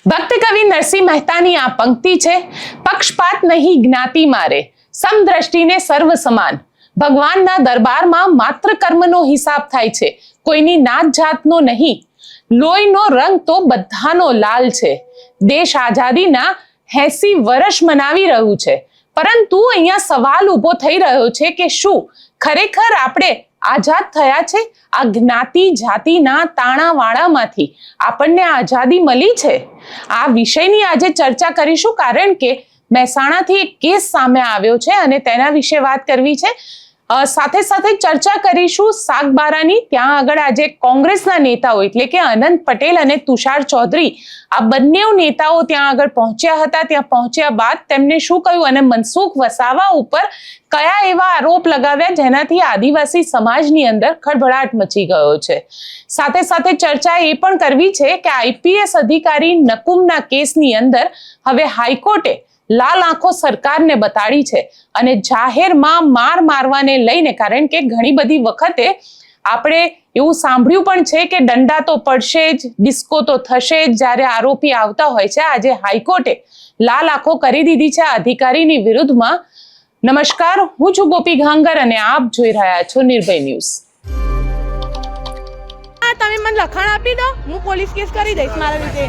ભક્ત કવિ નરસિંહ મહેતાની આ પંક્તિ છે, પક્ષપાત નહીં જ્ઞાતિ મારે, સમદ્રષ્ટિને સર્વ સમાન. ભગવાનના દરબારમાં માત્ર કર્મનો હિસાબ થાય છે, કોઈની નાત જાતનો નહીં. લોહીનો રંગ તો બધાનો લાલ છે. દેશ આઝાદીના 80 વર્ષ મનાવી રહ્યું છે, પરંતુ અહીંયા સવાલ ઉભો થઈ રહ્યો છે કે શું ખરેખર આપણે આઝાદ થયા છે? આ જ્ઞાતિ જાતિના તાણાવાળામાંથી આપણને આઝાદી મળી છે? આ વિષયની આજે ચર્ચા કરીશું, કારણ કે મહેસાણાથી એક કેસ સામે આવ્યો છે અને તેના વિશે વાત કરવી છે. સાથે સાથે ચર્ચા કરીશું સાગબારાની. ત્યાં આગળ આજે કોંગ્રેસના નેતાઓ એટલે કે અનંત પટેલ અને તુષાર ચૌધરી, આ બંને નેતાઓ ત્યાં આગળ પહોંચ્યા હતા. ત્યાં પહોંચ્યા બાદ તેમને શું કહ્યું અને મનસુખ વસાવા ઉપર કયા એવા આરોપ લગાવ્યા જેનાથી આદિવાસી સમાજની અંદર ખળભળાટ મચી ગયો છે. સાથે સાથે ચર્ચા એ પણ કરવી છે કે આઈપીએસ અધિકારી નકુમના કેસની અંદર હવે હાઈકોર્ટે લાલ આંખો સરકારને બતાડી છે અને જાહેરમાં મારવાને લઈને, કારણ કે ઘણી બધી વખતે આપણે એવું સાંભળ્યું પણ છે કે દંડા તો પડશે જ, ડિસ્કો તો થશે જ જ્યારે આરોપી આવતા હોય છે. આજે હાઈકોર્ટે લાલ આંખો કરી દીધી છે અધિકારીની વિરુદ્ધમાં. નમસ્કાર, હું છું ગોપી ઘાંગર અને આપ જોઈ રહ્યા છો નિર્ભય ન્યૂઝ. તમે મને લખાણ આપી દો, હું પોલીસ કેસ કરી દઈશ મારા લીધે.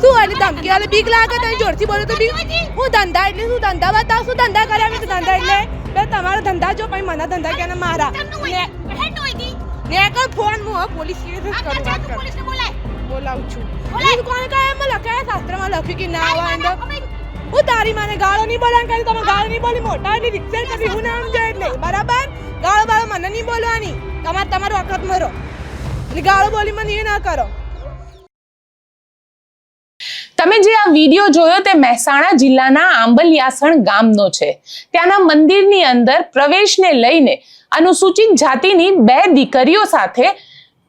શું અને ધમકી વાળી બીક લાગે? તમે જોરથી બોલો તો બીક. હું ધંધા એટલે શું? ધંધા બતાવ. શું ધંધા કર્યા? મેં ધંધા એટલે તમારો ધંધા જો પછી મને ધંધા કે મારા ને કર ફોન હું પોલીસ કેસ કરું. બોલાવું છું. કોણ કહે? એમાં લખાયા શાસ્ત્રમાં લખ્યું કે ના આવે. હું તારી માને ગાળો નહીં બોલવાની કરી. તમે ગાળો નહીં બોલી, મોટા એટલી રિક્સેલ કરી હું નામ જોઈએ એટલે બરાબર. ગાળો બાળો મને નહીં બોલવાની. તમારો વખત મરો ગાળો બોલી મને એ ના કરો. તમે જે આ વિડીયો જોયો તે મહેસાણા જિલ્લાના આંબલિયાસણ ગામનો છે. ત્યાંના મંદિરની અંદર પ્રવેશને લઈને અનુસૂચિત જાતિની 2 દીકરીઓ સાથે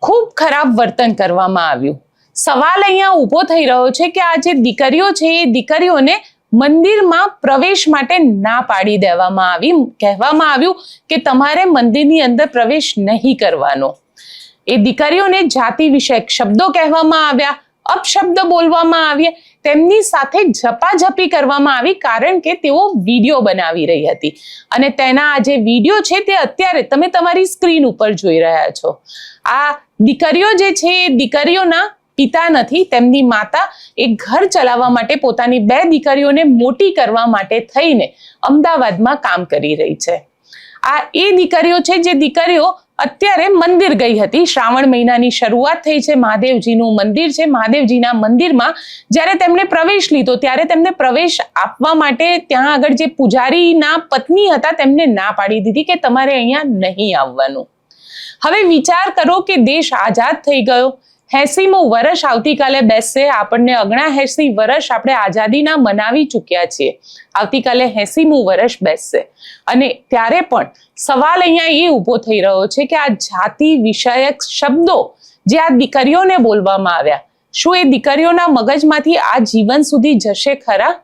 ખૂબ ખરાબ વર્તન કરવામાં આવ્યું. સવાલ અહીંયા ઊભો થઈ રહ્યો છે કે આ જે દીકરીઓ છે એ દીકરીઓને મંદિરમાં પ્રવેશ માટે ના પાડી દેવામાં આવી. કહેવામાં આવ્યું કે તમારે મંદિરની અંદર પ્રવેશ નહીં કરવાનો. એ દીકરીઓને જાતિ વિષયક શબ્દો કહેવામાં આવ્યા, અપશબ્દ બોલવામાં આવ્યા, તેમની સાથે ઝપાઝપી કરવામાં આવી, કારણ કે તેઓ વિડીયો બનાવી રહી હતી. અને તેના આ જે વિડીયો છે તે અત્યારે તમે તમારી સ્ક્રીન ઉપર જોઈ રહ્યા છો. આ દીકરીઓ જે છે એ દીકરીઓના પિતા નથી, તેમની માતા એક ઘર ચલાવવા માટે પોતાની 2 દીકરીઓને મોટી કરવા માટે થઈને અમદાવાદમાં કામ કરી રહી છે. આ એ દીકરીઓ છે જે દીકરીઓ અત્યારે મંદિર ગઈ હતી. શ્રાવણ મહિનાની શરૂઆત થઈ છે, મહાદેવજીનું મંદિર છે. મહાદેવજીના મંદિરમાં જ્યારે તેમણે પ્રવેશ લીધો ત્યારે તેમને પ્રવેશ આપવા માટે ત્યાં આગળ જે પૂજારીના પત્ની હતા તેમને ના પાડી દીધી કે તમારે અહીંયા નહીં આવવાનું. હવે વિચાર કરો કે દેશ આઝાદ થઈ ગયો, 80મું વર્ષ આવતીકાલે બેસશે. આપણને 79 વર્ષ આપણે આઝાદીના મનાવી ચૂક્યા છીએ. આવતીકાલે 80મું વર્ષ બેસશે અને ત્યારે પણ સવાલ અહીંયા એ ઊભો થઈ રહ્યો છે કે આ જાતિ વિષયક શબ્દો જે આ દીકરીઓને બોલવામાં આવ્યા, શું એ દીકરીઓના મગજમાંથી આ જીવન સુધી જશે ખરા?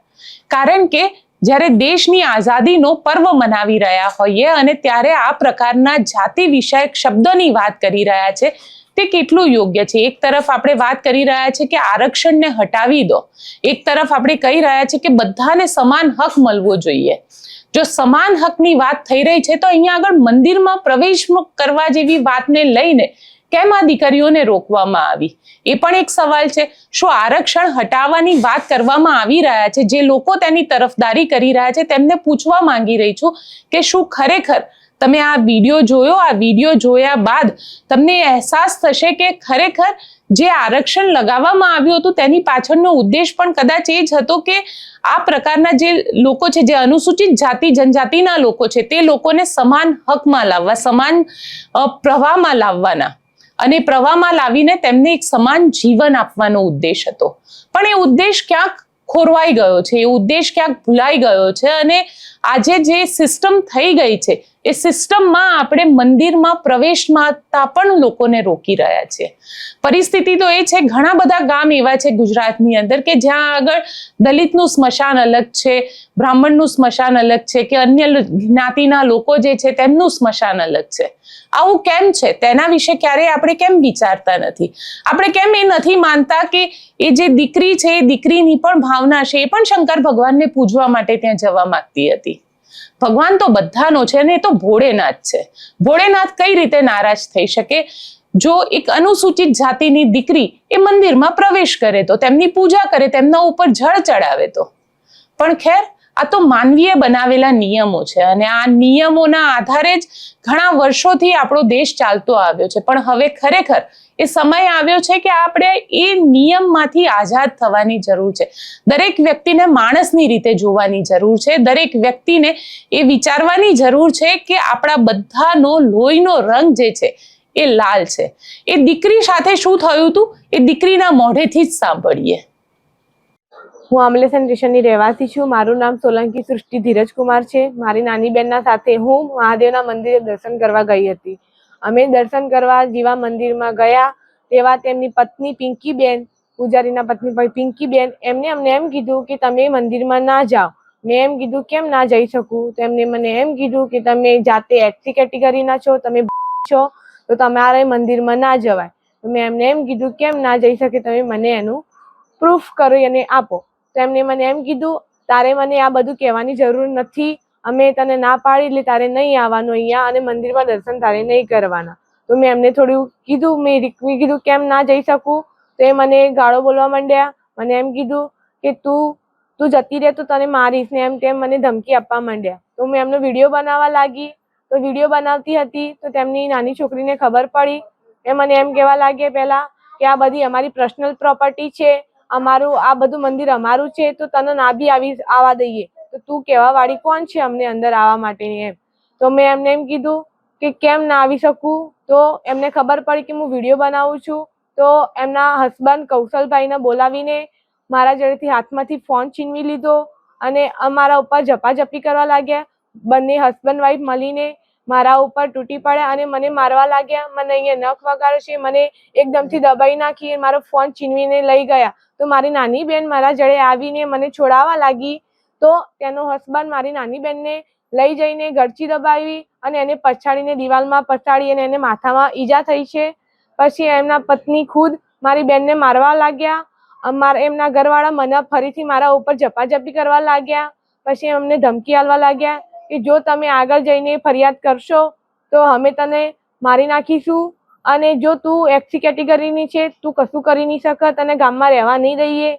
કારણ કે જ્યારે દેશની આઝાદીનો પર્વ મનાવી રહ્યા હોઈએ અને ત્યારે આ પ્રકારના જાતિ વિષયક શબ્દોની વાત કરી રહ્યા છે તે કેટલું યોગ્ય છે? એક તરફ આપણે વાત કરી રહ્યા છે કે આરક્ષણને હટાવી દો, એક તરફ આપણે કહી રહ્યા છે કે બધાને સમાન હક મળવો જોઈએ. જો સમાન હકની વાત થઈ રહી છે તો અહીંયા આગળ મંદિરમાં પ્રવેશ કરવા જેવી વાતને લઈને કેમ આ દીકરીઓને રોકવામાં આવી? એ પણ એક સવાલ છે. શું આરક્ષણ હટાવવાની વાત કરવામાં આવી રહ્યા છે? જે લોકો તેની તરફદારી કરી રહ્યા છે તેમને પૂછવા માંગી રહી છું કે શું ખરેખર તમે આ વિડીયો જોયો? આ વિડીયો જોયા બાદ તમને અહેસાસ થશે કે ખરેખર જે આરક્ષણ લગાવવામાં આવ્યું હતું તેની પાછળનો ઉદ્દેશ પણ કદાચ એ જ હતો કે આ પ્રકારના જે લોકો છે, જે અનુસૂચિત જાતિ જનજાતિના લોકો છે, તે લોકોને સમાન હકમાં લાવવા, સમાન પ્રવાહમાં લાવવાના અને પ્રવાહમાં લાવીને તેમને એક સમાન જીવન આપવાનો ઉદ્દેશ હતો. પણ એ ઉદ્દેશ ક્યાંક ખોરવાઈ ગયો છે, એ ઉદ્દેશ ક્યાંક ભૂલાઈ ગયો છે અને આજે જે સિસ્ટમ થઈ ગઈ છે એ સિસ્ટમમાં આપણે મંદિરમાં પ્રવેશતા પણ લોકોને રોકી રહ્યા છે. પરિસ્થિતિ તો એ છે, ઘણા બધા ગામ એવા છે ગુજરાતની અંદર કે જ્યાં આગળ દલિતનું સ્મશાન અલગ છે, બ્રાહ્મણનું સ્મશાન અલગ છે, કે અન્ય જ્ઞાતિના લોકો જે છે તેમનું સ્મશાન અલગ છે. આવું કેમ છે તેના વિશે ક્યારેય આપણે કેમ વિચારતા નથી? આપણે કેમ એ નથી માનતા કે એ જે દીકરી છે એ દીકરીની પણ ભાવના છે, એ પણ શંકર ભગવાનને પૂજવા માટે ત્યાં જવા માંગતી હતી. ભગવાન તો બધાનો છે અને એ તો ભોળેનાથ છે. ભોળેનાથ કઈ રીતે નારાજ થઈ શકે? જો એક અનુસૂચિત જાતિની દીકરી એ મંદિરમાં પ્રવેશ કરે તો, તેમની પૂજા કરે, તેમના ઉપર જળ ચડાવે તો. પણ ખેર, આ તો માનવીય બનાવેલા નિયમો છે અને આ નિયમોના આધારે જ ઘણા વર્ષોથી આપણો દેશ ચાલતો આવ્યો છે. પણ હવે ખરેખર એ સમય આવ્યો છે કે આપણે એ નિયમમાંથી આઝાદ થવાની જરૂર છે. દરેક વ્યક્તિને માણસની રીતે જોવાની જરૂર છે. દરેક વ્યક્તિને એ વિચારવાની જરૂર છે કે આપણા બધાનો લોહીનો રંગ જે છે એ લાલ છે. એ દીકરી સાથે શું થયું હતું એ દીકરીના મોઢેથી જ સાંભળીએ. હું અમલેસન સ્ટેશનની રહેવાસી છું. મારું નામ સોલંકી સૃષ્ટિ ધીરજકુમાર છે. મારી નાની બહેનના સાથે હું મહાદેવના મંદિરે દર્શન કરવા ગઈ હતી. અમે દર્શન કરવા જેવા મંદિરમાં ગયા તેવા તેમની પત્ની પિંકીબેન, પૂજારીના પત્ની પિંકીબેન, એમને અમને એમ કીધું કે તમે મંદિરમાં ના જાઓ. મેં એમ કીધું કેમ ના જઈ શકું? તેમને મને એમ કીધું કે તમે જાતે એસસી કેટેગરીના છો, તમે છો તો તમારે મંદિરમાં ના જવાય. મેં એમને એમ કીધું કેમ ના જઈ શકે? તમે મને એનું પ્રૂફ કરી અને આપો. તો એમને મને એમ કીધું તારે મને આ બધું કહેવાની જરૂર નથી, અમે તને ના પાડી એટલે તારે નહીં આવવાનું અહીંયા અને મંદિરમાં દર્શન તારે નહીં કરવાના. તો મેં એમને થોડું કીધું, મેં કીધું કેમ ના જઈ શકું? તો એ મને ગાળો બોલવા માંડ્યા. મને એમ કીધું કે તું જતી રહે તો તને મારીશ ને એમ તેમ મને ધમકી આપવા માંડ્યા. તો મેં એમનો વિડીયો બનાવવા લાગી. તો વિડીયો બનાવતી હતી તો તેમની નાની છોકરીને ખબર પડી. એ મને એમ કહેવા લાગે પહેલા કે આ બધી અમારી પર્સનલ પ્રોપર્ટી છે, અમારું આ બધું મંદિર અમારું છે, તો તને ના બી આવવા દઈએ. તો તું કહેવા વાળી કોણ છે અમને અંદર આવવા માટેની એમ? તો મેં એમને એમ કીધું કે કેમ ના આવી શકું? તો એમને ખબર પડી કે હું વિડીયો બનાવું છું. તો એમના હસબન્ડ કૌશલભાઈને બોલાવીને મારા જોડેથી હાથમાંથી ફોન છીનવી લીધો અને અમારા ઉપર ઝપાઝપી કરવા લાગ્યા. બંને હસબન્ડ વાઈફ મળીને મારા ઉપર તૂટી પડ્યા અને મને મારવા લાગ્યા. મને અહીંયા નખ વગાડે છે, મને એકદમથી દબાઈ નાખી, મારો ફોન છીનવીને લઈ ગયા. તો મારી નાની બેન મારા જોડે આવીને મને છોડાવવા લાગી. તો તેનો હસબન્ડ મારી નાની બેનને લઈ જઈને ગળચી દબાવી અને એને પછાડીને દિવાલમાં પછાડી અને એને માથામાં ઈજા થઈ છે. પછી એમના પત્ની ખુદ મારી બેનને મારવા લાગ્યા. એમના ઘરવાળા મને ફરીથી મારા ઉપર ઝપાઝપી કરવા લાગ્યા. પછી અમને ધમકી આપવા લાગ્યા કે જો તમે આગળ જઈને ફરિયાદ કરશો તો અમે તને મારી નાખીશું અને જો તું એસસી કેટેગરીની છે, તું કશું કરી નહીં શકત અને ગામમાં રહેવા નહીં દઈએ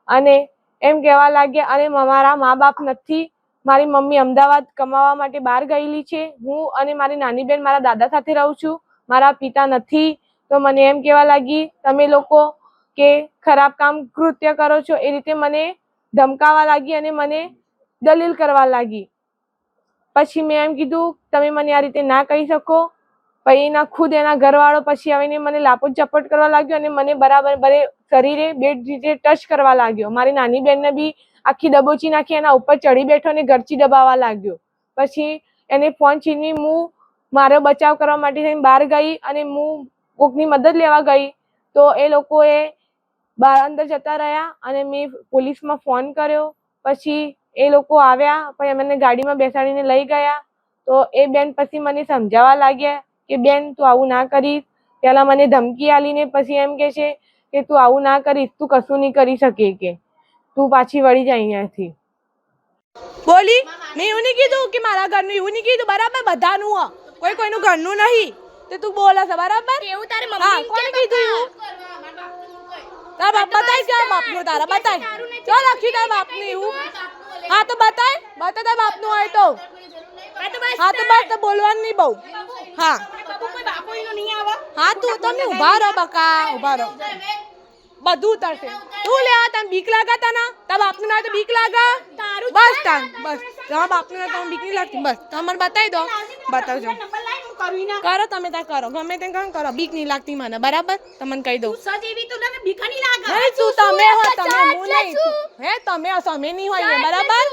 અને એમ કહેવા લાગ્યા. અને મારા મા બાપ નથી, મારી મમ્મી અમદાવાદ કમાવા માટે બહાર ગયેલી છે. હું અને મારી નાની બેન મારા દાદા સાથે રહું છું, મારા પિતા નથી. તો મને એમ કહેવા લાગી તમે લોકો કે ખરાબ કામ કૃત્ય કરો છો, એ રીતે મને ધમકાવા લાગી અને મને દલીલ કરવા લાગી. પછી મેં એમ કીધું તમે મને આ રીતે ના કહી શકો. પછી એના ખુદ એના ઘરવાળો પછી આવીને મને લાપોટ ઝપટ કરવા લાગ્યો અને મને બરાબર શરીરે બે રીતે ટચ કરવા લાગ્યો. મારી નાની બેનને બી આખી દબોચી નાખી, એના ઉપર ચડી બેઠો અને ગરચી દબાવવા લાગ્યો. પછી એને ફોન છીનવી હું મારો બચાવ કરવા માટે થઈને બહાર ગઈ અને હું કોકની મદદ લેવા ગઈ. તો એ લોકોએ બહાર અંદર જતા રહ્યા અને મેં પોલીસમાં ફોન કર્યો. પછી એ લોકો આવ્યા, પછી મને ગાડીમાં બેસાડીને લઈ ગયા. તો એ બેન પછી મને સમજાવવા લાગ્યા કે બેન તું આવું ના કરીશ. પહેલા મને ધમકી આલીને પછી એમ કે છે કે તું આવું ના કરીશ, તું કશું નહીં કરી શકે, કે તું પાછી વળી જાય અહીંયાથી. બોલી મેં એવું નહીં કીધું કે મારા ઘરનું, એવું નહીં કીધું. બરાબર બધાનું કોઈ કોઈનું ઘરનું નહીં. તો તું બોલે છે બરાબર? એવું તારે મમ્મી કોને કીધું? એવું તારા બાપ બતાય કે બાપનું તારા બતાય ચો લખ્યું તારા બાપનું એવું? હા તો બતાય તારા બાપનું હોય તો. હા તો બસ તો બોલવાનું નહીં બહુ. હા હા તું તમે ઉભા રહો બકા, ઉભા રહો. બધું ઉતરશે. તું લેવા તને બીક લાગે? તને તારા બાપનું ના તો બીક લાગે? બસ તાન બસ તમારા બાપનું ના તમને બીક નહીં લાગતી? બસ તમે મને બતાવી દો. બતાવજો. કરો તમે ત્યાં કરો, ગમે તે કામ કરો, બીક નહીં લાગતી મને. બરાબર તમને કહી દઉં. તું તમે હો, તમે હું નહીં. હે તમે હશો, અમે નહીં હોય. બરાબર?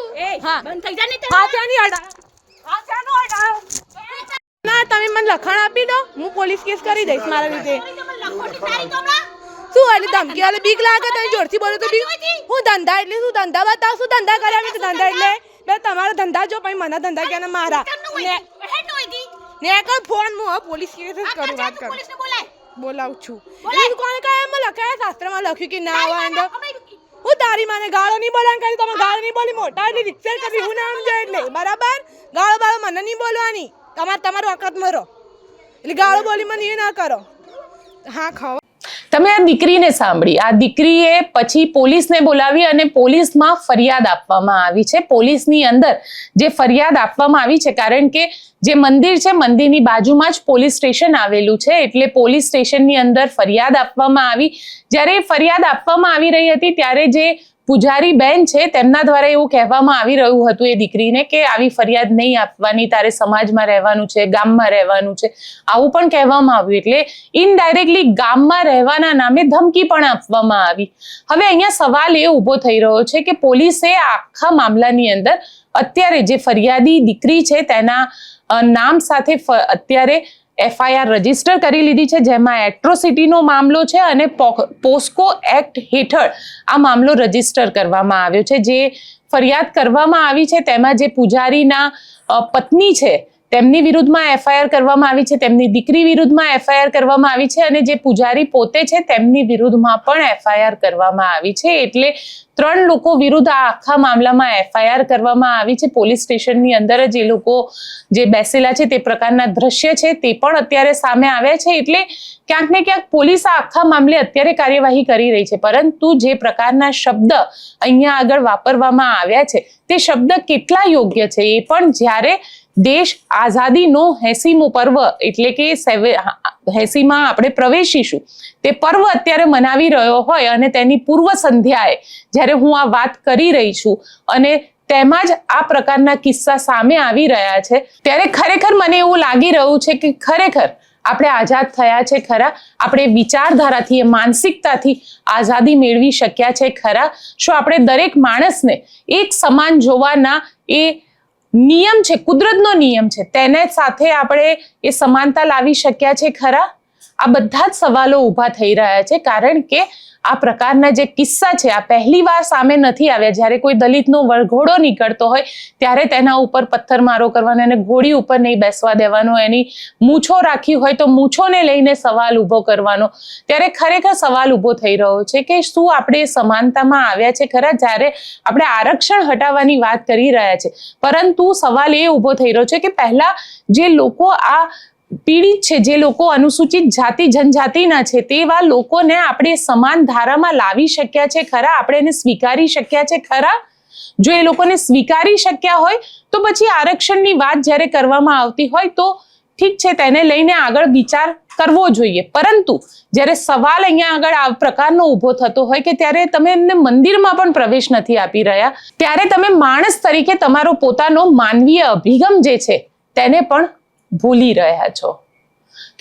હા બંધ થઈ જા. નહીં હા ત્યાં નહીં હડા. હા ત્યાં નો હડા. ના તમે મને લખાણ આપી દો, હું પોલીસ કેસ કરી દઈશ મારા લીધે. શું એટલે ધમકી એટલે બીક લાગે? તમે જોરથી બોલો તો બીક. હું ધંધા એટલે શું ધંધા બતાવ, શું ધંધા કર્યા મેં? ધંધા એટલે બે તમારા ધંધા જો પછી મને ધંધા કે મારા ને કર ફોન હું હવે પોલીસ કેસ જ કરું. વાત કરું, બોલાવું છું. કોણ કહે એમાં લખાયા શાસ્ત્રમાં લખ્યું કે ના આવે? હું તારી માને ગાળો નહીં બોલવાની કરી, તમે ગાળો નહીં બોલી, મોટા એટલે રિક્સેલ કરી હું નામ છે એટલે બરાબર. ગાળો બાળો મને નહીં બોલવાની, તમારો વખત મરો એટલે ગાળો બોલી મને એ ના કરો. હા ખાઓ. તમે આ દીકરીને સાંભળી. આ દીકરીએ પછી પોલીસને બોલાવી અને પોલીસમાં ફરિયાદ આપવામાં આવી છે. પોલીસની અંદર જે ફરિયાદ આપવામાં આવી છે, કારણ કે જે મંદિર છે મંદિરની બાજુમાં જ પોલીસ સ્ટેશન આવેલું છે, એટલે પોલીસ સ્ટેશનની અંદર ફરિયાદ આપવામાં આવી. જ્યારે ફરિયાદ આપવામાં આવી રહી હતી ત્યારે જે પૂજારી બેન છે તેમના દ્વારા એવું કહેવામાં આવી રહ્યું હતું એ દીકરીને કે આવી ફરિયાદ નહીં આપવાની, તારે સમાજમાં રહેવાનું છે, ગામમાં રહેવાનું છે, આવું પણ કહેવામાં આવ્યું. એટલે ઇનડાયરેક્ટલી ગામમાં રહેવાના નામે ધમકી પણ આપવામાં આવી. હવે અહીંયા સવાલ એ ઊભો થઈ રહ્યો છે કે પોલીસે આખા મામલાની અંદર અત્યારે જે ફરિયાદી દીકરી છે તેના નામ સાથે અત્યારે FIR રજીસ્ટર કરી લીધી છે, જેમાં એટ્રોસિટીનો મામલો છે અને પોસ્કો એક્ટ હેઠળ આ મામલો રજીસ્ટર કરવામાં આવ્યો છે. જે ફરિયાદ કરવામાં આવી છે તેમાં જે પૂજારીના પત્ની છે તેમની વિરુદ્ધમાં FIR કરવામાં આવી છે, તેમની દીકરી વિરુદ્ધમાં FIR કરવામાં આવી છે અને જે પૂજારી પોતે છે તેમની વિરુદ્ધમાં પણ FIR કરવામાં આવી છે. એટલે 3 લોકો વિરુદ્ધ આ આખા મામલામાં FIR કરવામાં આવી છે. પોલીસ સ્ટેશનની અંદર જ એ લોકો જે બેસેલા છે તે પ્રકારના દ્રશ્ય છે તે પણ અત્યારે સામે આવ્યા છે. એટલે ક્યાંક ને ક્યાંક પોલીસ આ આખા મામલે અત્યારે કાર્યવાહી કરી રહી છે, પરંતુ જે પ્રકારના શબ્દ અહીંયા આગળ વાપરવામાં આવ્યા છે તે શબ્દ કેટલા યોગ્ય છે એ પણ જ્યારે દેશ આઝાદીનો 80મો પર્વ એટલે કે 80માં આપણે પ્રવેશીશું તે પર્વ અત્યારે મનાવી રહ્યો હોય અને તેની પૂર્વ સંધ્યાએ જ્યારે હું આ વાત કરી રહી છું અને તેમાં જ આ પ્રકારના કિસ્સા સામે આવી રહ્યા છે, ત્યારે ખરેખર મને એવું લાગી રહ્યું છે કે ખરેખર આપણે આઝાદ થયા છે ખરા? આપણે વિચારધારાથી, માનસિકતાથી આઝાદી મેળવી શક્યા છે ખરા? શું આપણે દરેક માણસને એક સમાન જોવાના એ નિયમ છે, કુદરતનો નિયમ છે, તેને સાથે આપણે એ સમાનતા લાવી શક્યા છે ખરા? આ બધા જ સવાલો ઊભા થઈ રહ્યા છે, કારણ કે આ પ્રકારના જે કિસ્સા છે આ પહેલી વાર સામે નથી આવ્યા. જ્યારે કોઈ દલિતનો વરઘોડો નીકળતો હોય ત્યારે તેના ઉપર પથ્થરમારો કરવાનો, એને ઘોડી ઉપર નહીં બેસવા દેવાનો, એની મૂછો રાખી હોય તો મૂછોને લઈને સવાલ ઊભો કરવાનો, ત્યારે ખરેખર સવાલ ઊભો થઈ રહ્યો છે કે શું આપણે સમાનતામાં આવ્યા છે ખરા? જ્યારે આપણે આરક્ષણ હટાવવાની વાત કરી રહ્યા છે, પરંતુ સવાલ એ ઊભો થઈ રહ્યો છે કે પહેલા જે લોકો આ પીડિત છે, જે લોકો અનુસૂચિત જાતિ જનજાતિના છે, તેવા લોકોને આપણે સમાન ધારામાં લાવી શક્યા છે ખરા? આપણે એને સ્વીકારી શક્યા છે ખરા? જો એ લોકોને સ્વીકારી શક્યા હોય તો પછી આરક્ષણની વાત જ્યારે કરવામાં આવતી હોય તો ઠીક છે, તેને લઈને આગળ વિચાર કરવો જોઈએ. પરંતુ જ્યારે સવાલ અહીંયા આગળ આ પ્રકારનો ઊભો થતો હોય કે ત્યારે તમે એમને મંદિરમાં પણ પ્રવેશ નથી આપી રહ્યા, ત્યારે તમે માણસ તરીકે તમારો પોતાનો માનવીય અભિગમ જે છે તેને પણ ભૂલી રહ્યા છો.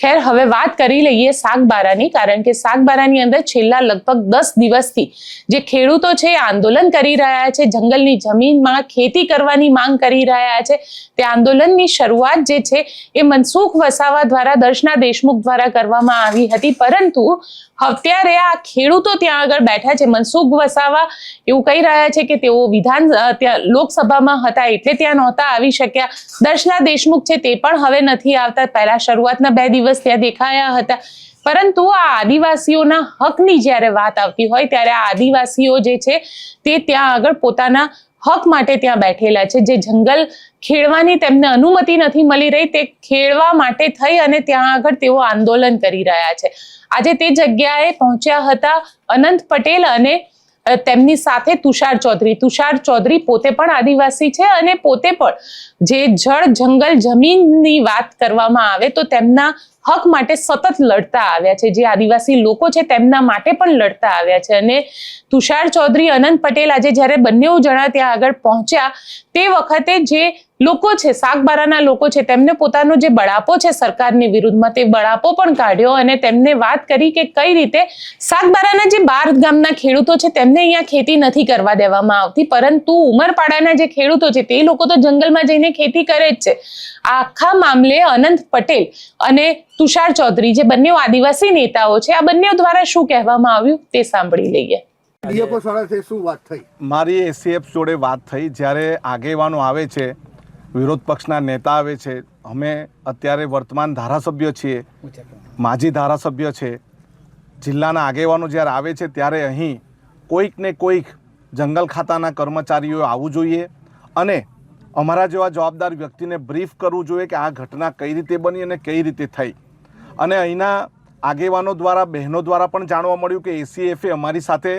ખેર, હવે વાત કરી લઈએ સાગબારાની, કારણ કે સાગબારાની અંદર છેલ્લા લગભગ 10 દિવસથી જે ખેડૂતો છે આંદોલન કરી રહ્યા છે, જંગલની જમીનમાં ખેતી કરવાની માંગ કરી રહ્યા છે, તે આંદોલનની શરૂઆત જે છે એ મનસુખ વસાવા દ્વારા, દર્શના દેશમુખ દ્વારા કરવામાં આવી હતી. પરંતુ અત્યારે આ ખેડૂતો ત્યાં આગળ બેઠા છે. મનસુખ વસાવા એવું કહી રહ્યા છે કે તેઓ ત્યાં લોકસભામાં હતા એટલે ત્યાં નહોતા આવી શક્યા. દર્શના દેશમુખ છે તે પણ હવે નથી આવતા. પહેલા શરૂઆતના 2 દિવસ ત્યાં દેખાયા હતા, પરંતુ આ આદિવાસીઓના હકની જ્યારે વાત આવતી હોય ત્યારે આ આદિવાસીઓ જે છે તે ત્યાં આગળ પોતાના હક માટે ત્યાં બેઠેલા છે. જે જંગલ ખેડવાની તેમને અનુમતિ નથી મળી રહી, તે ખેડવા માટે થઈ અને ત્યાં આગળ તેઓ આંદોલન કરી રહ્યા છે. આજે તે જગ્યાએ પહોંચ્યા હતા અનંત પટેલ અને તેમની સાથે તુષાર ચૌધરી પોતે પણ આદિવાસી છે અને પોતે પણ જે જળ જંગલ જમીનની વાત કરવામાં આવે તો તેમના હક માટે સતત લડતા આવ્યા છે. જે આદિવાસી લોકો છે તેમના માટે પણ લડતા આવ્યા છે. અને તુષાર ચૌધરી, અનંત પટેલ આજે જ્યારે બંને જણા ત્યાં આગળ પહોંચ્યા તે વખતે જે લોકો છે, સાગબારાના લોકો છે, તેમને પોતાનો જે બળાપો છે સરકારની વિરુદ્ધમાં, તે બળાપો પણ કાઢ્યો અને તેમને વાત કરી કે કઈ રીતે સાગબારાના જે 12 ગામના ખેડૂતો છે તેમને અહીંયા ખેતી નથી કરવા દેવામાં આવતી, પરંતુ ઉમરપાડાના જે ખેડૂતો છે તે લોકો તો જંગલમાં જઈને ખેતી કરે જ છે. આ આખા મામલે અનંત પટેલ અને તુષાર ચૌધરી, જે બંને આદિવાસી નેતાઓ છે, આ બંને દ્વારા શું કહેવામાં આવ્યું તે સાંભળી લઈએ. શું વાત થઈ? મારી એસીએફ જોડે વાત થઈ. જ્યારે આગેવાનો આવે છે, વિરોધ પક્ષના નેતા આવે છે, અમે અત્યારે વર્તમાન ધારાસભ્ય છીએ, માજી ધારાસભ્ય છે, જિલ્લાના આગેવાનો જ્યારે આવે છે ત્યારે અહીં કોઈક ને કોઈક જંગલ ખાતાના કર્મચારીઓ આવવું જોઈએ અને અમારા જેવા જવાબદાર વ્યક્તિને બ્રીફ કરવું જોઈએ કે આ ઘટના કઈ રીતે બની અને કઈ રીતે થઈ. અને અહીંના આગેવાનો દ્વારા, બહેનો દ્વારા પણ જાણવા મળ્યું કે એસીએફે અમારી સાથે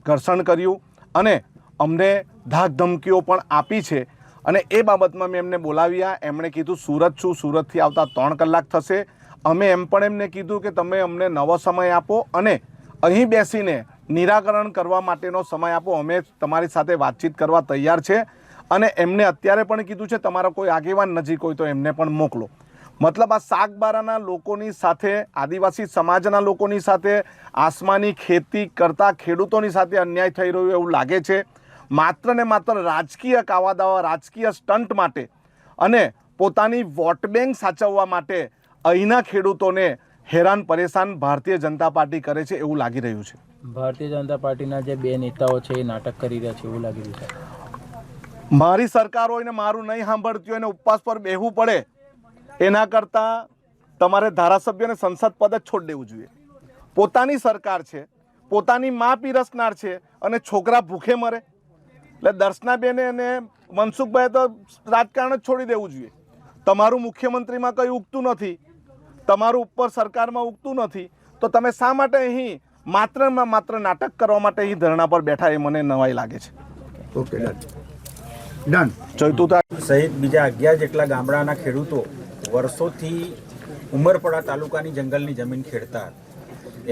ઘર્ષણ કર્યું અને અમને ધાક ધમકીઓ પણ આપી છે. અને એ બાબતમાં મેં એમને બોલાવ્યા. એમણે કીધું સુરત છું, સુરતથી આવતા 3 કલાક થશે. અમે એમ પણ એમને કીધું કે તમે અમને નવો સમય આપો અને અહીં બેસીને નિરાકરણ કરવા માટેનો સમય આપો. અમે તમારી સાથે વાતચીત કરવા તૈયાર છે. અને એમને અત્યારે પણ કીધું છે તમારા કોઈ આગેવાન નજીક હોય તો એમને પણ મોકલો. મતલબ આ સાગબારાના લોકોની સાથે, આદિવાસી સમાજના લોકોની સાથે, આસમાની ખેતી કરતા ખેડૂતોની સાથે અન્યાય થઈ રહ્યો એવું લાગે છે. માત્ર ને માત્ર રાજકીય કાવાદાવા, રાજકીય સ્ટન્ટ માટે અને પોતાની વોટ બેંક સાચવવા માટે અહીંના ખેડૂતોને હેરાન પરેશાન ભારતીય જનતા પાર્ટી કરે છે એવું લાગી રહ્યું છે. ભારતીય જનતા પાર્ટીના જે 2 નેતાઓ છે એ નાટક કરી રહ્યા છે એવું લાગી રહ્યું છે. મારી સરકાર હોય ને મારું નહીં સાંભળતી હોય ને ઉપવાસ પર બેહવું પડે એના કરતાં તમારે ધારાસભ્યને સંસદ પદ જ છોડી દેવું જોઈએ. પોતાની સરકાર છે, પોતાની મા પીરસનાર છે અને છોકરા ભૂખે મરે. એટલે દર્શનાબેને અને મનસુખભાઈ તો રાજકારણ જ છોડી દેવું જોઈએ. તમારું મુખ્યમંત્રીમાં કંઈ ઉગતું નથી, તમારું ઉપર સરકારમાં ઉગતું નથી, તો તમે શા માટે અહીં માત્ર નાટક કરવા માટે અહીં ધરણા પર બેઠા એ મને નવાઈ લાગે છે. Okay, done. ચૈતુતા સહિત બીજા 11 જેટલા ગામડાના ખેડૂતો વર્ષોથી ઉમરપાડા તાલુકાની જંગલની જમીન ખેડતા હતા.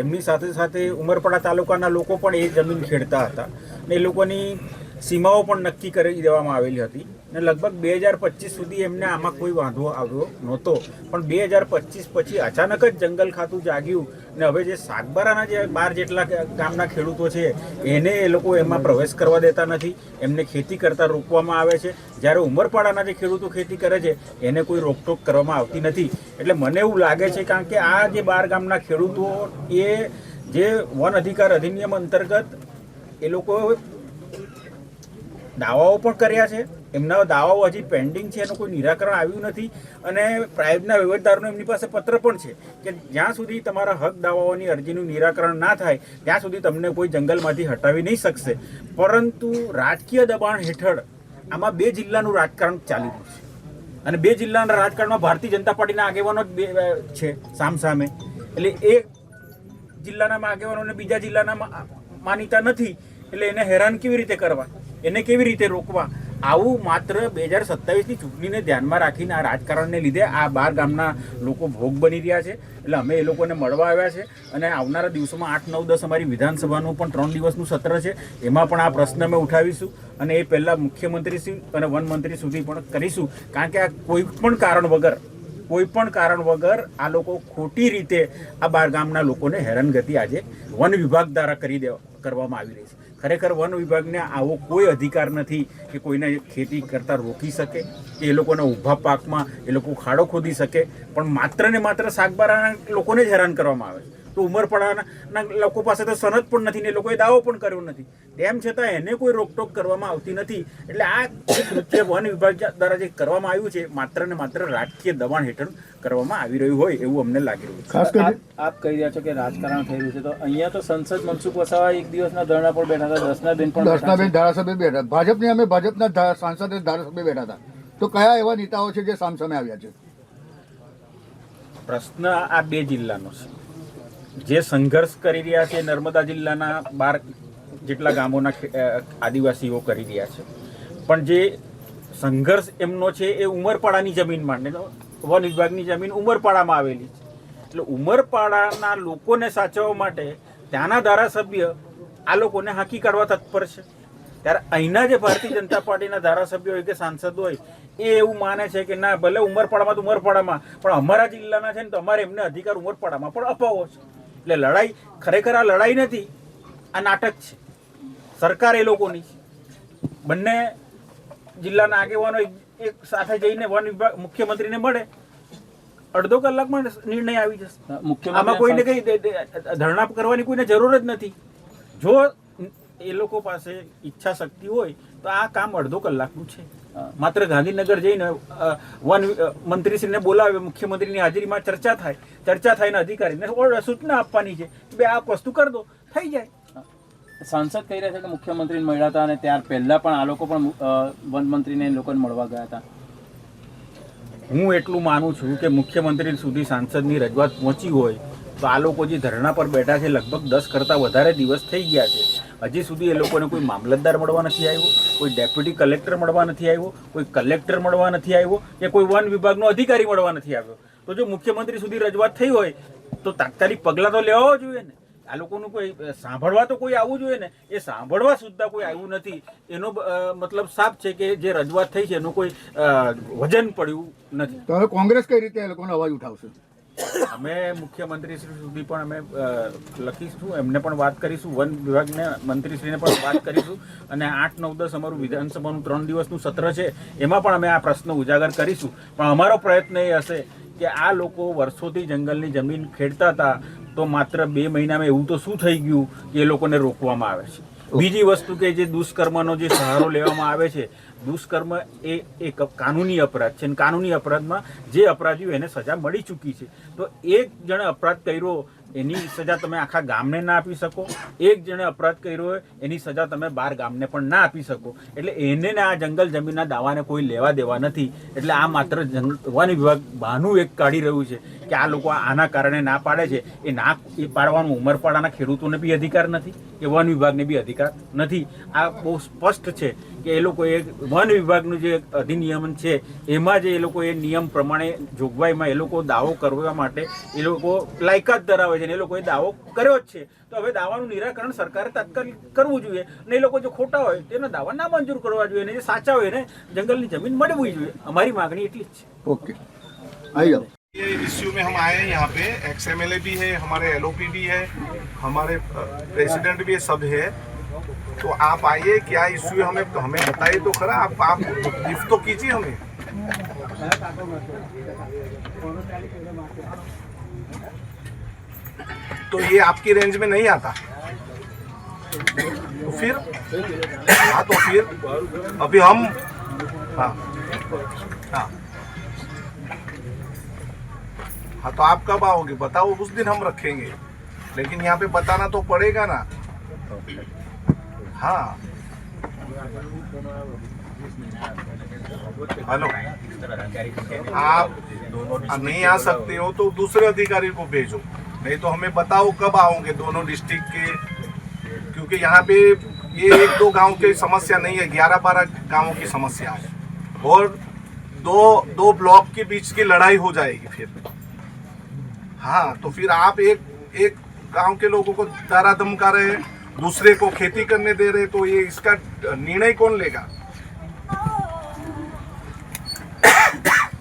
એમની સાથે સાથે ઉમરપાડા તાલુકાના લોકો પણ એ જમીન ખેડતા હતા ને એ લોકોની સીમાઓ પણ નક્કી કરી દેવામાં આવેલી હતી ને લગભગ 2025 સુધી એમને આમાં કોઈ વાંધો આવ્યો નહોતો. પણ 2025 પછી અચાનક જ જંગલ ખાતું જાગ્યું ને હવે જે સાગબારાના જે 12 જેટલા ગામના ખેડૂતો છે એને એ લોકો એમાં પ્રવેશ કરવા દેતા નથી, એમને ખેતી કરતા રોકવામાં આવે છે. જ્યારે ઉમરપાડાના જે ખેડૂતો ખેતી કરે છે એને કોઈ રોકટોક કરવામાં આવતી નથી. એટલે મને એવું લાગે છે કારણ કે આ જે 12 ગામના ખેડૂતો એ જે વન અધિકાર અધિનિયમ અંતર્ગત એ લોકો દાવાઓ પણ કર્યા છે, એમના દાવાઓ હજી પેન્ડિંગ છે, એનું કોઈ નિરાકરણ આવ્યું નથી. અને પ્રાઇવેટના વહીવટદારનો એમની પાસે પત્ર પણ છે કે જ્યાં સુધી તમારા હક દાવાઓની અરજીનું નિરાકરણ ના થાય ત્યાં સુધી તમને કોઈ જંગલમાંથી હટાવી નહીં શકશે. પરંતુ રાજકીય દબાણ હેઠળ આમાં 2 જિલ્લાનું રાજકારણ ચાલી રહ્યું છે અને 2 જિલ્લાના રાજકારણમાં ભારતીય જનતા પાર્ટીના આગેવાનો જ છે સામસામે. એટલે એ જિલ્લાના આગેવાનોને બીજા જિલ્લાના માનીતા નથી, એટલે એને હેરાન કેવી રીતે કરવા, એને કેવી રીતે રોકવા? આવું માત્ર 2027ની ચૂંટણીને ધ્યાનમાં રાખીને આ રાજકારણને લીધે આ 12 ગામના લોકો ભોગ બની રહ્યા છે. એટલે અમે એ લોકોને મળવા આવ્યા છે અને આવનારા દિવસોમાં 8, 9, 10 અમારી વિધાનસભાનું પણ 3 દિવસનું સત્ર છે, એમાં પણ આ પ્રશ્ન અમે ઉઠાવીશું અને એ પહેલાં મુખ્યમંત્રી અને વનમંત્રી સુધી પણ કરીશું. કારણ કે આ કોઈ પણ કારણ વગર આ લોકો ખોટી રીતે આ 12 ગામના લોકોને હેરાનગતિ આજે વન વિભાગ દ્વારા કરવામાં આવી રહી છે. ખરેખર વન વિભાગને આવો કોઈ અધિકાર નથી કે કોઈને ખેતી કરતા રોકી શકે કે એ લોકોના ઊભા પાકમાં એ લોકો ખાડો ખોદી શકે, પણ માત્ર ને માત્ર સાગબારાના લોકોને જ હેરાન કરવામાં આવે છે. તો ઉમરપાડાના લોકો પાસે તો સનદ પણ નથી ને એ લોકોએ દાવો પણ કર્યો નથી, તેમ છતાં એને કોઈ રોકટોક કરવામાં આવતી નથી. એટલે આ કૃત્ય વન વિભાગ દ્વારા જે કરવામાં આવ્યું છે માત્ર ને માત્ર રાજકીય દબાણ હેઠળ કરવામાં આવી રહ્યું હોય એવું અમને લાગી રહ્યું છે. ખાસ કરીને આપ કહી રહ્યા છો કે રાજકારણ થઈ રહ્યું છે, તો અહીંયા તો સંસદ મનસુખ વસાવા એક દિવસના ધરણા પર બેઠા હતા, દર્શનાબેન પણ ધારાસભ્ય બેઠા, ભાજપની અમે ભાજપના સાંસદ ધારાસભ્ય બેઠા હતા. તો કયા એવા નેતાઓ છે જે સામસામે આવ્યા છે? પ્રશ્ન આ 2 જિલ્લાનો છે. જે સંઘર્ષ કરી રહ્યા છે નર્મદા જિલ્લાના 12 જેટલા ગામોના આદિવાસીઓ કરી રહ્યા છે, પણ જે સંઘર્ષ એમનો છે એ ઉમરપાડાની જમીનમાં, વન વિભાગની જમીન ઉમરપાડામાં આવેલી છે. એટલે ઉમરપાડાના લોકોને સાચવવા માટે ત્યાંના ધારાસભ્ય આ લોકોને હાંકી કાઢવા તત્પર છે. ત્યારે અહીંના જે ભારતીય જનતા પાર્ટીના ધારાસભ્યો હોય કે સાંસદ હોય એ એવું માને છે કે ના ભલે ઉમરપાડામાં તો ઉમરપાડામાં પણ અમારા જિલ્લાના છે ને તો અમારે એમને અધિકાર ઉમરપાડામાં પણ અપાવો છે. એટલે લડાઈ ખરેખર આ લડાઈ નથી, આ નાટક છે. સરકાર એ લોકોની છે. બંને જિલ્લાના આગેવાનો એક સાથે જઈને વન વિભાગ મુખ્યમંત્રીને મળે, અડધો કલાકમાં નિર્ણય આવી જશે. આમાં કોઈને કઈ ધરણા કરવાની કોઈને જરૂર જ નથી. જો એ લોકો પાસે ઈચ્છા શક્તિ હોય તો આ કામ અડધો કલાકનું છે. માત્ર ગાંધીનગર જઈને વન મંત્રીશ્રીને બોલાવે, મુખ્યમંત્રીની હાજરીમાં ચર્ચા થાય ને અધિકારીને સૂચના આપવાની છે કે ભાઈ આ વસ્તુ કરી દો, થઈ જાય. સાંસદ કહી રહ્યા છે કે મુખ્યમંત્રીને મળ્યા હતા અને ત્યાર પહેલા પણ આ લોકો પણ વન મંત્રીને લોકોને મળવા ગયા હતા. હું એટલું માનું છું કે મુખ્યમંત્રી સુધી સાંસદની રજૂઆત પહોંચી હોય તો આ લોકો જે ધરણા પર બેઠા છે લગભગ 10 કરતાં વધારે દિવસ થઈ ગયા છે. હજી સુધી એ લોકોને કોઈ મામલતદાર મળવા નથી આવ્યો, કોઈ ડેપ્યુટી કલેક્ટર મળવા નથી આવ્યો, કોઈ કલેક્ટર મળવા નથી આવ્યો કે કોઈ વન વિભાગનો અધિકારી મળવા નથી આવ્યો. તો જો મુખ્યમંત્રી સુધી રજૂઆત થઈ હોય તો તાત્કાલિક પગલાં તો લેવા જોઈએ ને. આ લોકોનું કોઈ સાંભળવા તો કોઈ આવવું જોઈએ ને. એ સાંભળવા સુદ્ધા કોઈ આવ્યું નથી. એનો મતલબ સાફ છે કે જે રજૂઆત થઈ છે એનું કોઈ વજન પડ્યું નથી. તો હવે કોંગ્રેસ કઈ રીતે એ લોકોનો અવાજ ઉઠાવશે? અમે મુખ્યમંત્રી શ્રી સુધી પણ અમે લખીશું, એમને પણ વાત કરીશું, વન વિભાગને મંત્રીશ્રીને પણ વાત કરીશું અને 8, 9, 10 અમારું વિધાનસભાનું 3 દિવસનું સત્ર છે એમાં પણ અમે આ પ્રશ્ન ઉજાગર કરીશું. પણ અમારો પ્રયત્ન એ હશે કે આ લોકો વર્ષોથી જંગલની જમીન ખેડતા હતા તો માત્ર 2 મહિનામાં એવું તો શું થઈ ગયું કે એ લોકોને રોકવામાં આવે છે. બીજી વસ્તુ કે જે દુષ્કર્મનો જે સહારો લેવામાં આવે છે, દુષ્કર્મ એ એક કાનૂની અપરાધ છે અને કાનૂની અપરાધમાં જે અપરાધીઓ એને સજા મળી ચૂકી છે. તો એક જણે અપરાધ કર્યો એની સજા તમે આખા ગામને ના આપી શકો, એક જણે અપરાધ કર્યો હોય એની સજા તમે 12 ગામને પણ ના આપી શકો. એટલે એને ને આ જંગલ જમીનના દાવાને કોઈ લેવા દેવા નથી. એટલે આ માત્ર વન વિભાગ બહાનું એક કાઢી રહ્યું છે કે આ લોકો આના કારણે ના પાડે છે. એ પાડવાનું ઉમરપાડાના ખેડૂતોને બી અધિકાર નથી, કે વન વિભાગને બી અધિકાર નથી. આ બહુ સ્પષ્ટ છે કે એ લોકો એ વન વિભાગનું જે અધિનિયમન છે એમાં જે એ લોકો એ નિયમ પ્રમાણે જોગવાઈમાં એ લોકો દાવો કરવા માટે એ લોકો લાયકાત ધરાવે છે અને એ લોકોએ દાવો કર્યો જ છે. તો હવે દાવાનું નિરાકરણ સરકારે તાત્કાલિક કરવું જોઈએ અને એ લોકો જો ખોટા હોય તેના દાવા ના મંજૂર કરવા જોઈએ અને જે સાચા હોય એને જંગલની જમીન મળવી જોઈએ. અમારી માગણી એટલી જ છે. ઓકે, આવી જાઓ. ये इश्यू में हम आए हैं यहाँ पे, XMLA भी है, हमारे LOP भी है, हमारे प्रेसिडेंट भी सब है. तो आप आइए, क्या इश्यू है हमें बताइए तो खरा. आप गिफ्ट तो कीजिए हमें. तो ये आपकी रेंज में नहीं आता तो फिर हाँ तो फिर अभी हम हाँ हाँ तो आप कब आओगे बताओ, उस दिन हम रखेंगे. लेकिन यहाँ पे बताना तो पड़ेगा ना. हाँ हेलो, आप नहीं आ सकते हो तो दूसरे अधिकारी को भेजो, नहीं तो हमें बताओ कब आओगे दोनों डिस्ट्रिक्ट के. क्योंकि यहाँ पे ये 1-2 गांव की समस्या नहीं है, 11-12 गांवों की समस्या है और दो ब्लॉक के बीच की लड़ाई हो जाएगी फिर. हाँ तो फिर आप एक गांव के लोगों को दारा धमका रहे हैं, दूसरे को खेती करने दे रहे, तो ये इसका निर्णय कौन लेगा.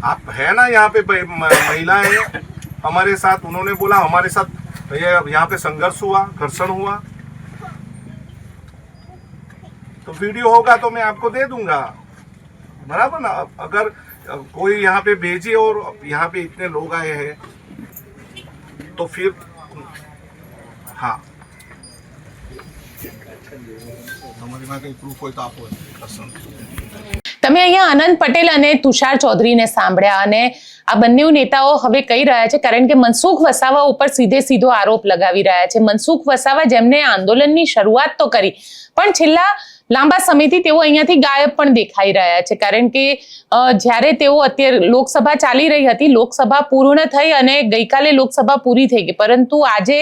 आप है ना यहाँ पे महिलाएं हमारे साथ, उन्होंने बोला हमारे साथ ये यहाँ पे संघर्ष हुआ, घर्षण हुआ. तो वीडियो होगा तो मैं आपको दे दूंगा, बराबर ना. अगर कोई यहाँ पे भेजे और यहाँ पे इतने लोग आए हैं तो फिर हाँ हमारे में कहीं प्रूफ हो तो आप તમે અહીંયા આનંદ પટેલ અને તુષાર ચૌધરીને સાંભળ્યા અને આ બંને નેતાઓ હવે કહી રહ્યા છે, કારણ કે મનસુખ વસાવા ઉપર સીધો આરોપ લગાવી રહ્યા છે. મનસુખ વસાવા જેમને આંદોલનની શરૂઆત તો કરી પણ છેલ્લા લાંબા સમયથી તેઓ અહીંયાથી ગાયબ પણ દેખાઈ રહ્યા છે. કારણ કે જ્યારે તેઓ અત્યારે લોકસભા ચાલી રહી હતી, લોકસભા પૂર્ણ થઈ અને ગઈકાલે લોકસભા પૂરી થઈ ગઈ, પરંતુ આજે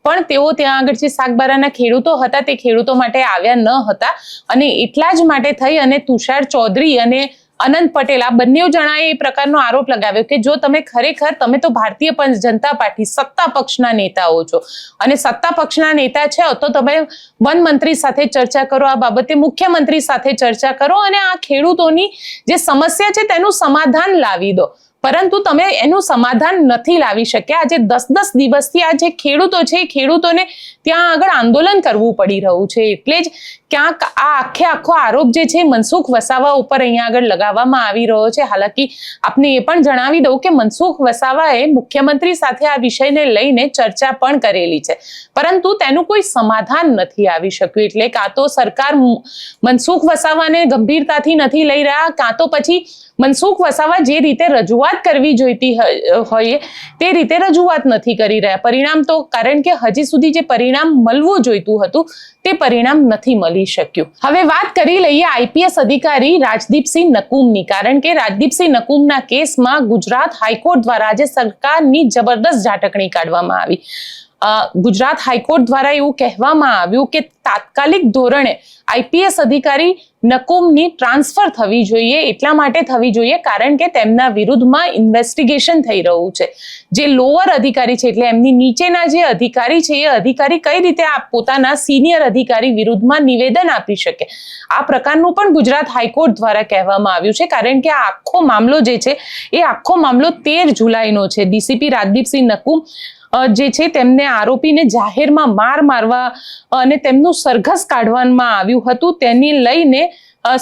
પણ તેઓ ત્યાં આગળ જે શાકબારાના ખેડૂતો હતા તે ખેડૂતો માટે આવ્યા ન હતા અને એટલા જ માટે થઈ અને તુષાર ચૌધરી અને અનંત પટેલ, આ બંને જણાએ એ પ્રકારનો આરોપ લગાવ્યો કે જો તમે ખરેખર તમે તો ભારતીય જનતા પાર્ટી સત્તા પક્ષના નેતાઓ છો અને સત્તા પક્ષના નેતા છે તો તમે વન મંત્રી સાથે ચર્ચા કરો, આ બાબતે મુખ્યમંત્રી સાથે ચર્ચા કરો અને આ ખેડૂતોની જે સમસ્યા છે તેનું સમાધાન લાવી દો. પરંતુ તમે એનું સમાધાન નથી લાવી શક્યા. આજે 10-10 દિવસથી આ જે ખેડૂતો છે એ ખેડૂતોને ત્યાં આગળ આંદોલન કરવું પડી રહ્યું છે. એટલે જ ક્યાંક આ આખો આરોપ જે છે મનસુખ વસાવા ઉપર અહીંયા આગળ લગાવવામાં આવી રહ્યો છે. હાલાકી આપને એ પણ જણાવી દઉં કે મનસુખ વસાવાએ મુખ્યમંત્રી સાથે આ વિષયને લઈને ચર્ચા પણ કરેલી છે, પરંતુ તેનું કોઈ સમાધાન નથી આવી શક્યું. એટલે કાં તો સરકાર મનસુખ વસાવાને ગંભીરતાથી નથી લઈ રહ્યા, કાં તો પછી મનસુખ વસાવા જે રીતે રજૂઆત કરવી જોઈતી હોય તે રીતે રજૂઆત નથી કરી રહ્યા. પરિણામ તો કારણ કે હજી સુધી જે પરિણામ મળવું જોઈતું હતું તે પરિણામ નથી મળી શક્યું. હવે વાત કરી લઈએ આઈપીએસ અધિકારી રાજદીપસિંહ નકુમની, કારણ કે રાજદીપસિંહ નકુમના કેસમાં ગુજરાત હાઈકોર્ટ દ્વારા આજે સરકારની જબરદસ્ત ઝાટકણી કાઢવામાં આવી. ગુજરાત હાઈકોર્ટ દ્વારા એવું કહેવામાં આવ્યું કે તાત્કાલિક ધોરણે આઈપીએસ અધિકારી નકુમની ટ્રાન્સફર થવી જોઈએ. એટલા માટે થવી જોઈએ કારણ કે તેમના વિરુદ્ધમાં ઇન્વેસ્ટિગેશન થઈ રહ્યું છે. જે લોઅર અધિકારી છે એટલે એમની નીચેના જે અધિકારી છે એ અધિકારી કઈ રીતે પોતાના સિનિયર અધિકારી વિરુદ્ધમાં નિવેદન આપી શકે, આ પ્રકારનું પણ ગુજરાત હાઈકોર્ટ દ્વારા કહેવામાં આવ્યું છે. કારણ કે આ આખો મામલો જે છે એ આખો મામલો 13 જુલાઈનો છે. ડીસીપી રાજદીપસિંહ નકુમ જે છે તેમને આરોપીને જાહેરમાં મારવા અને તેમનું સરઘસ કાઢવામાં આવ્યું હતું, તેને લઈને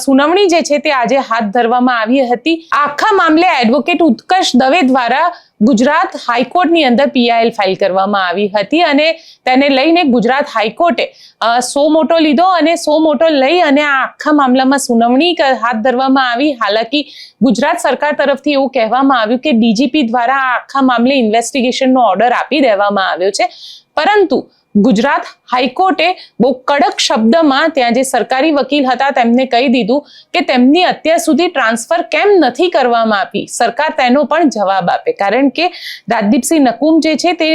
સુનાવણી જે છે તે આજે હાથ ધરવામાં આવી હતી. આખા મામલે એડવોકેટ ઉત્કર્ષ દવે દ્વારા ગુજરાત હાઈકોર્ટની અંદર પીઆઈએલ ફાઇલ કરવામાં આવી હતી અને તેને લઈને ગુજરાત હાઈકોર્ટે સો મોટો લીધો અને સો મોટો લઈ અને આ આખા મામલામાં સુનાવણી હાથ ધરવામાં આવી. હાલાકી ગુજરાત સરકાર તરફથી એવું કહેવામાં આવ્યું કે ડીજીપી દ્વારા આ આખા મામલે ઇન્વેસ્ટિગેશનનો ઓર્ડર આપી દેવામાં આવ્યો છે, પરંતુ ગુજરાત હાઈકોર્ટે બહુ કડક શબ્દમાં ત્યાં જે સરકારી વકીલ હતા તેમને કહી દીધું કે તેમની અત્યાર સુધી ટ્રાન્સફર કેમ નથી કરવામાં આપી. સરકાર તેનો પણ જવાબ આપે, કારણ કે રાજદીપસિંહ નકુમ જે છે તે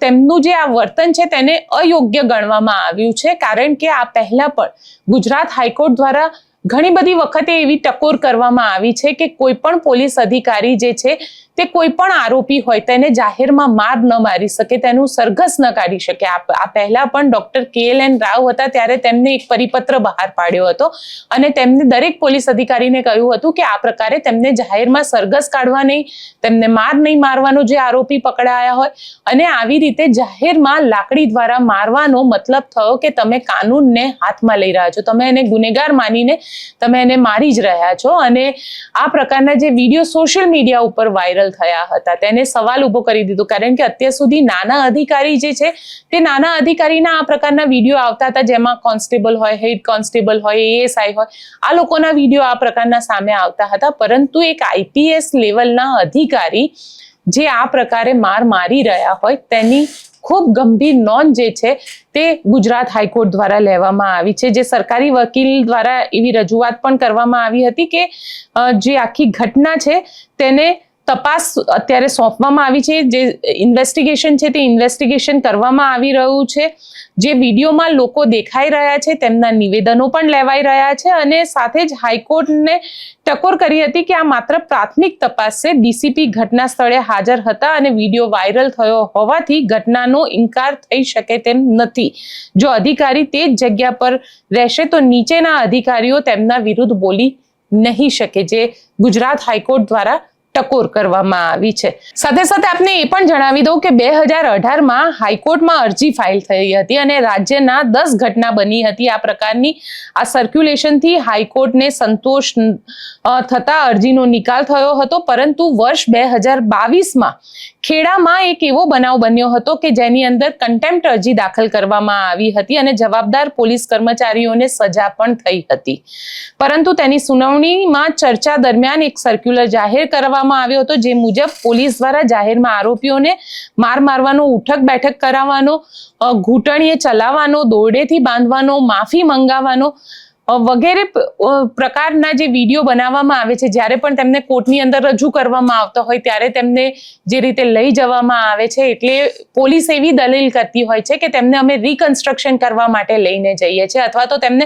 તેમનું જે આ વર્તન છે તેને અયોગ્ય ગણવામાં આવ્યું છે. કારણ કે આ પહેલા પણ ગુજરાત હાઈકોર્ટ દ્વારા ઘણી બધી વખતે એવી ટકોર કરવામાં આવી છે કે કોઈ પણ પોલીસ અધિકારી જે છે તે કોઈ પણ આરોપી હોય તેને જાહેરમાં માર ન મારી શકે, તેનું સરઘસ ન કાઢી શકે. આ પહેલા પણ ડોક્ટર KLN રાવ હતા ત્યારે તેમને એક પરિપત્ર બહાર પાડ્યો હતો અને તેમને દરેક પોલીસ અધિકારીને કહ્યું હતું કે આ પ્રકારે તેમને જાહેરમાં સરઘસ કાઢવા નહીં, તેમને માર નહીં મારવાનો જે આરોપી પકડાયા હોય, અને આવી રીતે જાહેરમાં લાકડી દ્વારા મારવાનો મતલબ થયો કે તમે કાનૂનને હાથમાં લઈ રહ્યા છો, તમે એને ગુનેગાર માનીને તમે એને મારી જ રહ્યા છો. અને આ પ્રકારના જે વિડીયો સોશિયલ મીડિયા ઉપર વાયરલ થયા હતા તેને સવાલ ઉભો કરી દીધો, કારણ કે અત્યાર સુધી નાના અધિકારી જે છે તે નાના અધિકારીના આ પ્રકારના વિડીયો આવતા હતા, જેમાં કોન્સ્ટેબલ હોય, હેડ કોન્સ્ટેબલ હોય, ASI હોય, આ લોકોના વિડીયો આ પ્રકારના સામે આવતા હતા. પરંતુ એક આઈપીએસ લેવલના અધિકારી જે આ પ્રકારે માર મારી રહ્યા હોય તેની ખૂબ ગંભીર નોંધ જે છે તે ગુજરાત હાઈકોર્ટ દ્વારા લેવામાં આવી છે. જે સરકારી વકીલ દ્વારા એવી રજૂઆત પણ કરવામાં આવી હતી કે જે આખી ઘટના છે તેને તપાસ અત્યારે સોંપવામાં આવી છે, જે ઇન્વેસ્ટિગેશન છે તે ઇન્વેસ્ટિગેશન કરવામાં આવી રહ્યું છે. જે વિડીયોમાં લોકો દેખાઈ રહ્યા છે તેમના નિવેદનો પણ લેવાઈ રહ્યા છે અને સાથે જ હાઈકોર્ટને ટકોર કરી હતી કે આ માત્ર પ્રાથમિક તપાસ છે. ડીસીપી ઘટના સ્થળે હાજર હતા અને વિડીયો વાયરલ થયો હોવાથી ઘટનાનો ઇનકાર થઈ શકે તેમ નથી. જો અધિકારી તે જ જગ્યા પર રહેશે તો નીચેના અધિકારીઓ તેમના વિરુદ્ધ બોલી નહીં શકે, જે ગુજરાત હાઈકોર્ટ દ્વારા ટકોર કરવામાં આવી છે. સાથે સાથે આપને એ પણ જણાવી દઉં કે 2018માં હાઈકોર્ટમાં અરજી ફાઇલ થઈ હતી અને રાજ્યના 10 ઘટના બની હતી આ પ્રકારની. આ સર્ક્યુલેશનથી હાઈકોર્ટને સંતોષ થતા અરજીનો નિકાલ થયો હતો, પરંતુ વર્ષ 2022માં ખેડામાં એક એવો બનાવ બન્યો હતો કે જેની અંદર કન્ટેમ્પ્ટ અરજી દાખલ કરવામાં આવી હતી અને જવાબદાર પોલીસ કર્મચારીઓને સજા પણ થઈ હતી. પરંતુ તેની સુનાવણીમાં ચર્ચા દરમિયાન એક સર્ક્યુલર જાહેર કરવામાં આવ્યો હતો, જે મુજબ પોલીસ દ્વારા જાહેરમાં આરોપીઓને મારવાનો, ઉઠક બેઠક કરાવવાનો, ઘૂંટણીએ ચલાવવાનો, દોરડેથી બાંધવાનો, માફી મંગાવવાનો વગેરે પ્રકારના જે વિડીયો બનાવવામાં આવે છે, જ્યારે પણ તેમને કોર્ટની અંદર રજૂ કરવામાં આવતો હોય ત્યારે તેમને જે રીતે લઈ જવામાં આવે છે, એટલે પોલીસ એવી દલીલ કરતી હોય છે કે તેમને અમે રિકન્સ્ટ્રક્શન કરવા માટે લઈને જઈએ છીએ, અથવા તો તેમને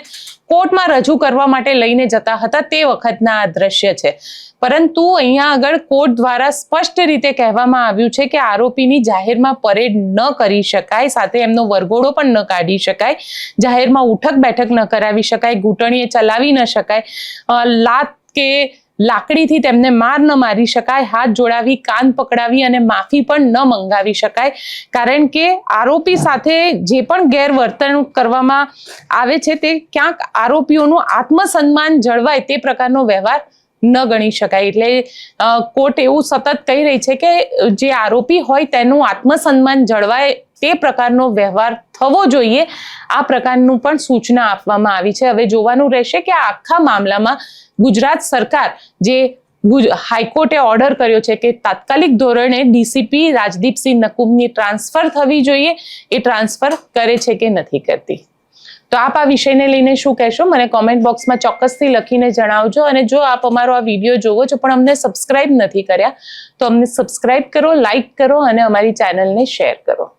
કોર્ટમાં રજૂ કરવા માટે લઈને જતા હતા તે વખતના આ દ્રશ્ય છે. પરંતુ અહીંયા આગળ કોર્ટ દ્વારા સ્પષ્ટ રીતે કહેવામાં આવ્યું છે કે આરોપીની જાહેરમાં પરેડ ન કરી શકાય, સાથે એમનો વરઘોડો પણ ન કાઢી શકાય, જાહેરમાં ઉઠક બેઠક ન કરાવી શકાય, ઘૂંટણીએ ચલાવી ન શકાય, લાત કે લાકડીથી તેમને માર ન મારી શકાય, હાથ જોડાવી, કાન પકડાવી અને માફી પણ ન મંગાવી શકાય, કારણ કે આરોપી સાથે જે પણ ગેરવર્તણૂક કરવામાં આવે છે તે ક્યાંક આરોપીઓનું આત્મસન્માન જળવાય તે પ્રકારનો વ્યવહાર ન ગણી શકાય. એટલે કોર્ટ એવું સતત કહી રહી છે કે જે આરોપી હોય તેનું આત્મસન્માન જળવાય તે પ્રકારનો વ્યવહાર થવો જોઈએ. આ પ્રકારનું પણ સૂચના આપવામાં આવી છે. હવે જોવાનું રહેશે કે આ આખા મામલામાં ગુજરાત સરકાર જે હાઈકોર્ટે ઓર્ડર કર્યો છે કે તાત્કાલિક ધોરણે ડીસીપી રાજદીપસિંહ નકુમની ટ્રાન્સફર થવી જોઈએ, એ ટ્રાન્સફર કરે છે કે નથી કરતી. તો આપ આ વિષયને લઈને શું કહેશો, મને કોમેન્ટ બોક્સમાં ચોક્કસથી લખીને જણાવજો. અને જો આપ અમારો આ વિડીયો જોવો છો પણ અમને સબસ્ક્રાઇબ નથી કર્યા તો અમને સબસ્ક્રાઇબ કરો, લાઇક કરો અને અમારી ચેનલને શેર કરો.